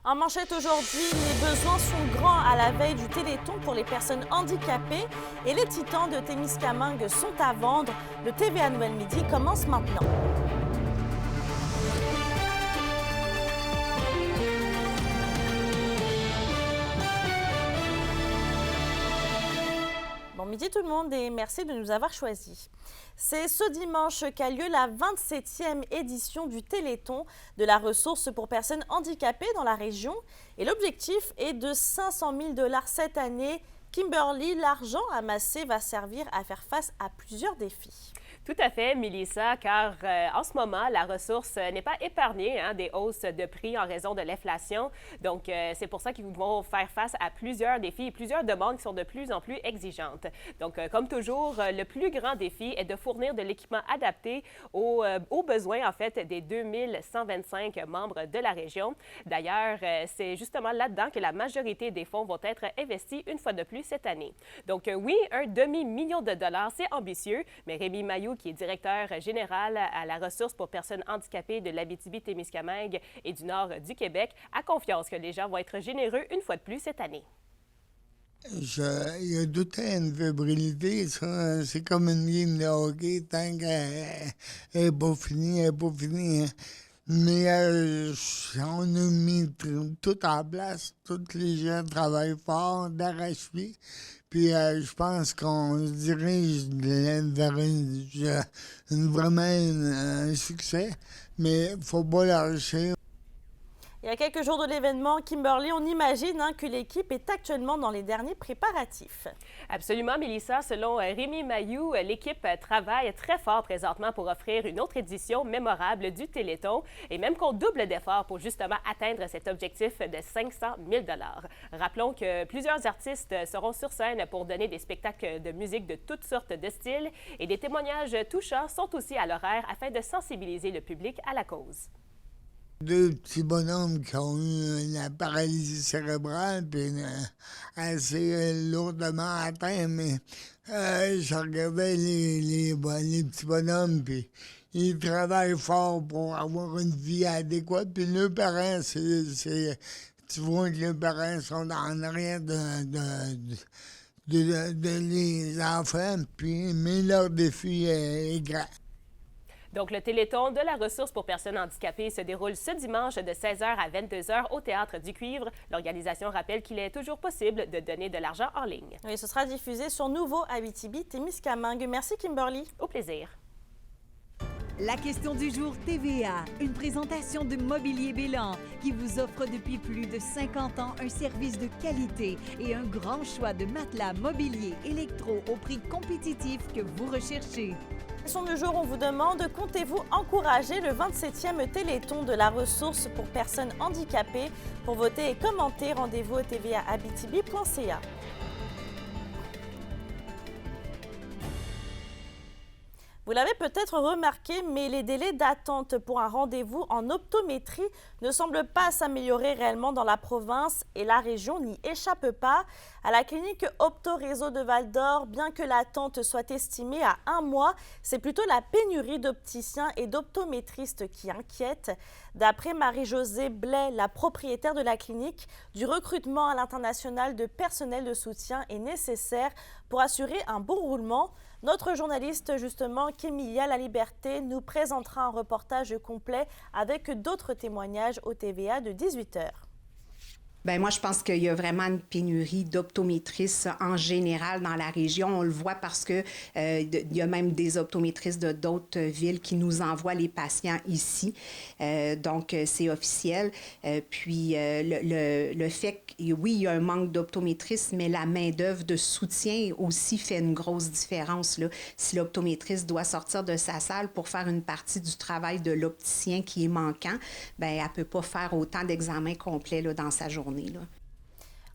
En manchette aujourd'hui, les besoins sont grands à la veille du Téléthon pour les personnes handicapées et les titans de Témiscamingue sont à vendre. Le TVA Nouvelle Midi commence maintenant. Bon midi tout le monde et merci de nous avoir choisis. C'est ce dimanche qu'a lieu la 27e édition du Téléthon de la ressource pour personnes handicapées dans la région. Et l'objectif est de 500 000 $ cette année. Kimberly, l'argent amassé va servir à faire face à plusieurs défis. Tout à fait, Mélissa, car en ce moment, la ressource n'est pas épargnée des hausses de prix en raison de l'inflation. Donc, c'est pour ça qu'ils vont faire face à plusieurs défis et plusieurs demandes qui sont de plus en plus exigeantes. Donc, comme toujours, le plus grand défi est de fournir de l'équipement adapté aux besoins, en fait, des 2125 membres de la région. D'ailleurs, c'est justement là-dedans que la majorité des fonds vont être investis une fois de plus cette année. Donc, oui, un demi-million de dollars, c'est ambitieux, mais Rémi Mailloux, qui est directeur général à la ressource pour personnes handicapées de l'Abitibi-Témiscamingue et du nord du Québec, a confiance que les gens vont être généreux une fois de plus cette année. Il y a tout le temps une fébrilité, ça. C'est comme une game de hockey, tant qu'elle n'est pas finie, elle n'est pas finie. Hein. Mais on a mis tout en place. Tous les gens travaillent fort, d'arrache-pied. Puis je pense qu'on se dirige vers vraiment un succès. Mais il ne faut pas lâcher. Il y a quelques jours de l'événement, Kimberly, on imagine que l'équipe est actuellement dans les derniers préparatifs. Absolument, Mélissa. Selon Rémi Mailloux, l'équipe travaille très fort présentement pour offrir une autre édition mémorable du Téléthon et même qu'on double d'efforts pour justement atteindre cet objectif de 500 000 $. Rappelons que plusieurs artistes seront sur scène pour donner des spectacles de musique de toutes sortes de styles et des témoignages touchants sont aussi à l'horaire afin de sensibiliser le public à la cause. Deux petits bonhommes qui ont eu la paralysie cérébrale, puis assez lourdement atteint, mais je regardais les petits bonhommes, puis ils travaillent fort pour avoir une vie adéquate, puis leurs parents, tu vois que les parents sont en arrière de les enfants, mais leur défi est grand. Donc, le Téléthon de la ressource pour personnes handicapées se déroule ce dimanche de 16h à 22h au Théâtre du Cuivre. L'organisation rappelle qu'il est toujours possible de donner de l'argent en ligne. Oui, ce sera diffusé sur Nouveau Abitibi-Témiscamingue. Merci Kimberly. Au plaisir. La question du jour TVA, une présentation de Mobilier Bélan qui vous offre depuis plus de 50 ans un service de qualité et un grand choix de matelas mobilier électro au prix compétitif que vous recherchez. Question du jour, on vous demande, comptez-vous encourager le 27e Téléthon de la ressource pour personnes handicapées? Pour voter et commenter, rendez-vous au tvaabitibi.ca. Vous l'avez peut-être remarqué, mais les délais d'attente pour un rendez-vous en optométrie ne semblent pas s'améliorer réellement dans la province et la région n'y échappe pas. À la clinique Opto Réseau de Val-d'Or, bien que l'attente soit estimée à 1 mois, c'est plutôt la pénurie d'opticiens et d'optométristes qui inquiète. D'après Marie-Josée Blais, la propriétaire de la clinique, du recrutement à l'international de personnel de soutien est nécessaire pour assurer un bon roulement. Notre journaliste, justement, Kémilia La Liberté, nous présentera un reportage complet avec d'autres témoignages au TVA de 18h. Bien, moi, je pense qu'il y a vraiment une pénurie d'optométristes en général dans la région. On le voit parce que il y a même des optométristes de d'autres villes qui nous envoient les patients ici. Donc, c'est officiel. Puis, le fait que, oui, il y a un manque d'optométristes, mais la main-d'œuvre de soutien aussi fait une grosse différence, là. Si l'optométriste doit sortir de sa salle pour faire une partie du travail de l'opticien qui est manquant, bien, elle ne peut pas faire autant d'examens complets là, dans sa journée. Là.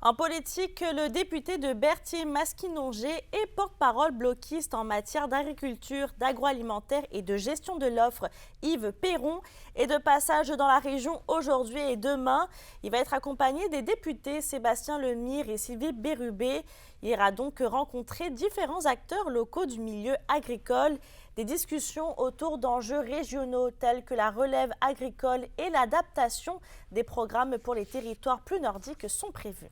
En politique, le député de Berthier-Masquinongé et porte-parole bloquiste en matière d'agriculture, d'agroalimentaire et de gestion de l'offre, Yves Perron, est de passage dans la région aujourd'hui et demain. Il va être accompagné des députés Sébastien Lemire et Sylvie Bérubé. Il ira donc rencontrer différents acteurs locaux du milieu agricole. des discussions autour d'enjeux régionaux tels que la relève agricole et l'adaptation des programmes pour les territoires plus nordiques sont prévus.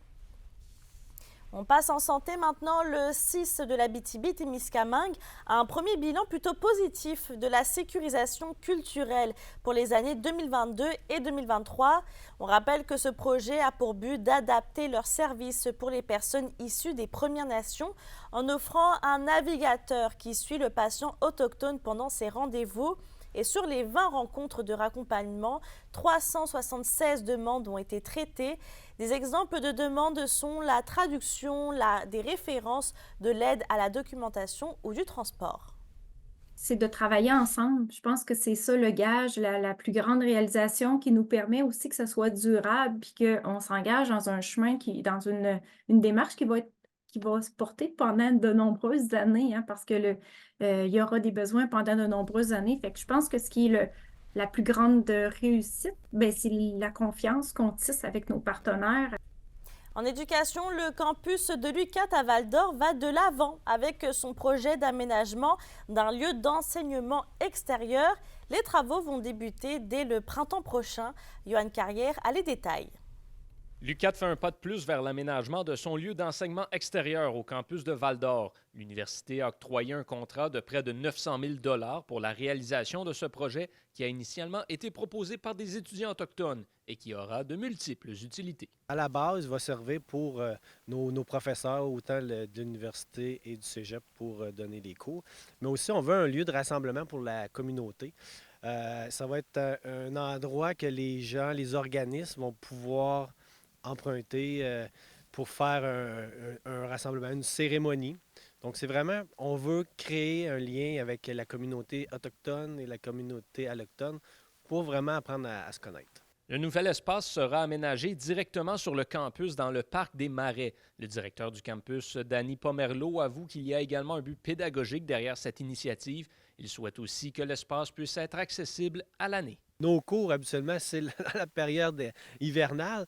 On passe en santé maintenant. Le CIS de l'Abitibi-Témiscamingue a un premier bilan plutôt positif de la sécurisation culturelle pour les années 2022 et 2023. On rappelle que ce projet a pour but d'adapter leurs services pour les personnes issues des Premières Nations en offrant un navigateur qui suit le patient autochtone pendant ses rendez-vous. Et sur les 20 rencontres de raccompagnement, 376 demandes ont été traitées. Des exemples de demandes sont la traduction, des références, de l'aide à la documentation ou du transport. C'est de travailler ensemble. Je pense que c'est ça le gage, la plus grande réalisation qui nous permet aussi que ce soit durable puis qu'on s'engage dans un chemin, dans une démarche qui va se porter pendant de nombreuses années, hein, parce que il y aura des besoins pendant de nombreuses années. Fait que je pense que ce qui est la plus grande réussite, c'est la confiance qu'on tisse avec nos partenaires. En éducation, le campus de l'UQAT à Val-d'Or va de l'avant avec son projet d'aménagement d'un lieu d'enseignement extérieur. Les travaux vont débuter dès le printemps prochain. Yoann Carrière a les détails. L'UQAT fait un pas de plus vers l'aménagement de son lieu d'enseignement extérieur au campus de Val-d'Or. L'université a octroyé un contrat de près de 900 000 $ pour la réalisation de ce projet qui a initialement été proposé par des étudiants autochtones et qui aura de multiples utilités. À la base, il va servir pour nos professeurs, autant de l'université et du cégep, pour donner les cours. Mais aussi, on veut un lieu de rassemblement pour la communauté. Ça va être un endroit que les gens, les organismes vont pouvoir emprunter pour faire un rassemblement, une cérémonie. Donc, c'est vraiment, on veut créer un lien avec la communauté autochtone et la communauté allochtone pour vraiment apprendre à se connaître. Le nouvel espace sera aménagé directement sur le campus dans le parc des Marais. Le directeur du campus, Danny Pomerleau, avoue qu'il y a également un but pédagogique derrière cette initiative. Il souhaite aussi que l'espace puisse être accessible à l'année. Nos cours, habituellement, c'est la période hivernale.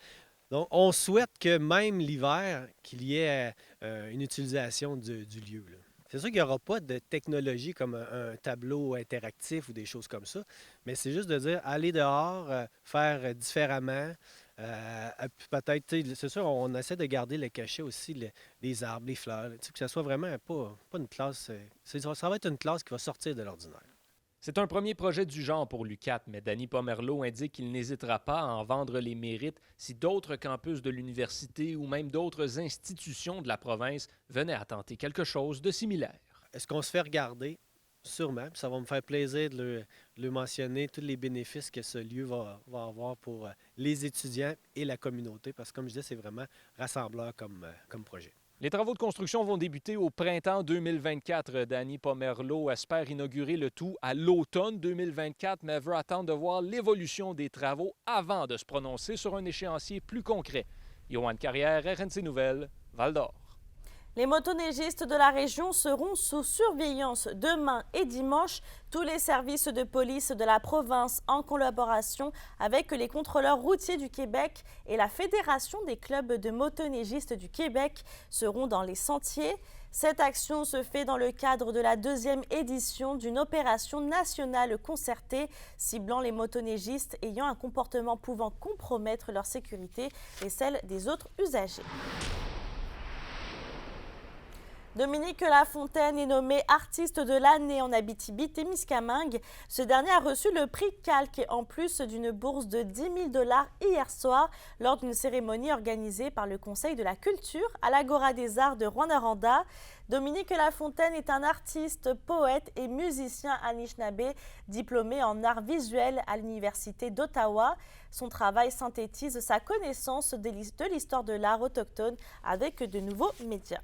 Donc, on souhaite que même l'hiver, qu'il y ait une utilisation du lieu, là. C'est sûr qu'il n'y aura pas de technologie comme un tableau interactif ou des choses comme ça, mais c'est juste de dire, aller dehors, faire différemment. Peut-être, c'est sûr, on essaie de garder le cachet aussi, les arbres, les fleurs, que ce soit vraiment pas une classe. Ça va être une classe qui va sortir de l'ordinaire. C'est un premier projet du genre pour l'UQAT, mais Danny Pomerleau indique qu'il n'hésitera pas à en vendre les mérites si d'autres campus de l'université ou même d'autres institutions de la province venaient à tenter quelque chose de similaire. Est-ce qu'on se fait regarder? Sûrement. Puis ça va me faire plaisir de le mentionner, tous les bénéfices que ce lieu va avoir pour les étudiants et la communauté, parce que comme je disais, c'est vraiment rassembleur comme projet. Les travaux de construction vont débuter au printemps 2024. Danny Pomerleau espère inaugurer le tout à l'automne 2024, mais veut attendre de voir l'évolution des travaux avant de se prononcer sur un échéancier plus concret. Yoann Carrière, RNC Nouvelles, Val-d'Or. Les motoneigistes de la région seront sous surveillance demain et dimanche. Tous les services de police de la province, en collaboration avec les contrôleurs routiers du Québec et la Fédération des clubs de motoneigistes du Québec, seront dans les sentiers. Cette action se fait dans le cadre de la 2e édition d'une opération nationale concertée ciblant les motoneigistes ayant un comportement pouvant compromettre leur sécurité et celle des autres usagers. Dominique Lafontaine est nommé artiste de l'année en Abitibi-Témiscamingue. Ce dernier a reçu le prix Calque en plus d'une bourse de 10 000 $ hier soir lors d'une cérémonie organisée par le Conseil de la Culture à l'Agora des Arts de Rouyn-Noranda. Dominique Lafontaine est un artiste, poète et musicien anishinabé diplômé en arts visuels à l'Université d'Ottawa. Son travail synthétise sa connaissance de l'histoire de l'art autochtone avec de nouveaux médias.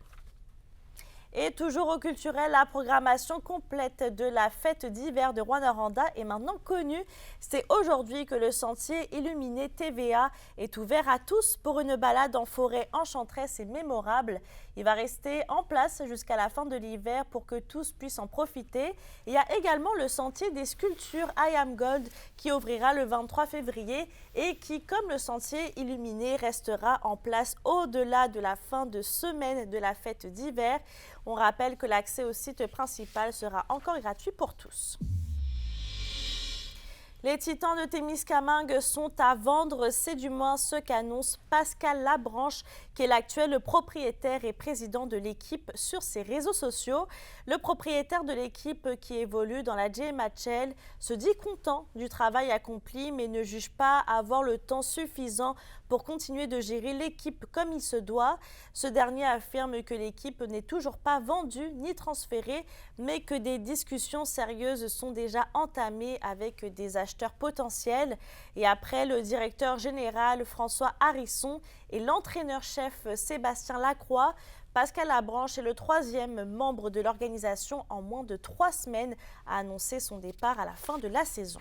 Et toujours au culturel, la programmation complète de la fête d'hiver de Rouyn-Noranda est maintenant connue. C'est aujourd'hui que le sentier illuminé TVA est ouvert à tous pour une balade en forêt enchanteresse et mémorable. Il va rester en place jusqu'à la fin de l'hiver pour que tous puissent en profiter. Il y a également le sentier des sculptures I Am Gold qui ouvrira le 23 février et qui, comme le sentier illuminé, restera en place au-delà de la fin de semaine de la fête d'hiver. On rappelle que l'accès au site principal sera encore gratuit pour tous. Les Titans de Témiscamingue sont à vendre, c'est du moins ce qu'annonce Pascal Labranche, qui est l'actuel propriétaire et président de l'équipe sur ses réseaux sociaux. Le propriétaire de l'équipe qui évolue dans la GMHL se dit content du travail accompli, mais ne juge pas avoir le temps suffisant pour continuer de gérer l'équipe comme il se doit. Ce dernier affirme que l'équipe n'est toujours pas vendue ni transférée, mais que des discussions sérieuses sont déjà entamées avec des acheteurs potentiels. Et après le directeur général François Harrison et l'entraîneur-chef Sébastien Lacroix, Pascal Labranche est le 3e membre de l'organisation en moins de 3 semaines à annoncer son départ à la fin de la saison.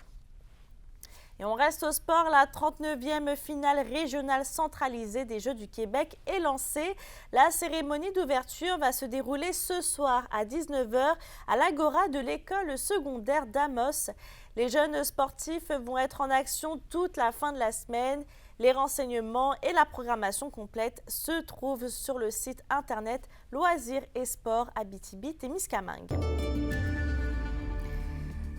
Et on reste au sport, la 39e finale régionale centralisée des Jeux du Québec est lancée. La cérémonie d'ouverture va se dérouler ce soir à 19h à l'Agora de l'école secondaire d'Amos. Les jeunes sportifs vont être en action toute la fin de la semaine. Les renseignements et la programmation complète se trouvent sur le site internet Loisirs et Sports Abitibi-Témiscamingue.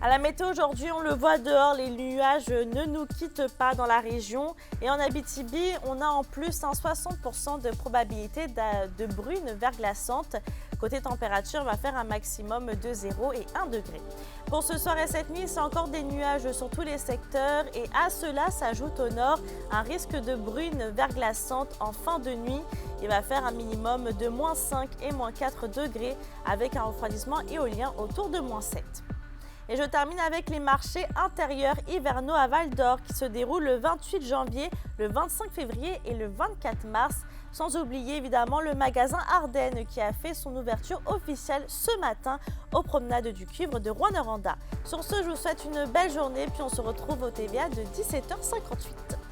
À la météo aujourd'hui, on le voit dehors, les nuages ne nous quittent pas dans la région. Et en Abitibi, on a en plus un 60% de probabilité de bruine verglaçante. Côté température, on va faire un maximum de 0 et 1 degré. Pour ce soir et cette nuit, c'est encore des nuages sur tous les secteurs. Et à cela s'ajoute au nord un risque de bruine verglaçante en fin de nuit. Il va faire un minimum de -5 et -4 degrés avec un refroidissement éolien autour de -7. Et je termine avec les marchés intérieurs hivernaux à Val-d'Or qui se déroulent le 28 janvier, le 25 février et le 24 mars. Sans oublier évidemment le magasin Ardennes qui a fait son ouverture officielle ce matin aux promenades du Cuivre de Rouyn-Noranda. Sur ce, je vous souhaite une belle journée puis on se retrouve au TVA de 17h58.